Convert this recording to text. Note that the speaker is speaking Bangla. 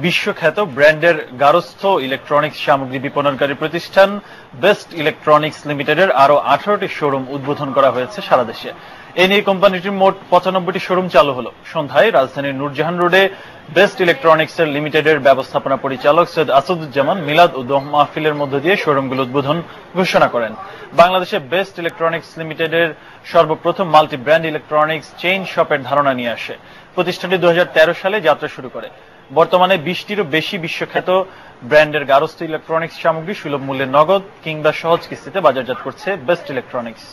বিশ্বখ্যাত ব্র্যান্ডের গার্হস্থ্য ইলেকট্রনিক্স সামগ্রী বিপণনকারী প্রতিষ্ঠান বেস্ট ইলেকট্রনিক্স লিমিটেডের আরো 18টি শোরুম উদ্বোধন করা হয়েছে সারা দেশে। এ নিয়ে কোম্পানিটির মোট 95টি শোরুম চালু হলো। সন্ধ্যায় রাজধানীর নূরজাহান রোডে বেস্ট ইলেকট্রনিক্স এর লিমিটেডের ব্যবস্থাপনা পরিচালক সৈয়দ আসাদুজ্জামান মিলাদ ও দোয়া মাহফিলের মধ্য দিয়ে শোরুমগুলো উদ্বোধন ঘোষণা করেন। বাংলাদেশে বেস্ট ইলেকট্রনিক্স লিমিটেডের সর্বপ্রথম মাল্টি ব্র্যান্ড ইলেকট্রনিক্স চেইন শপের ধারণা নিয়ে আসে। প্রতিষ্ঠানটি 2013 সালে যাত্রা শুরু করে। বর্তমানে 20টিরও বেশি বিশ্বখ্যাত ব্র্যান্ডের গার্হস্থ্য ইলেকট্রনিক্স সামগ্রী সুলভ মূল্যে নগদ কিংবা সহজ কিস্তিতে বাজারজাত করছে বেস্ট ইলেকট্রনিক্স।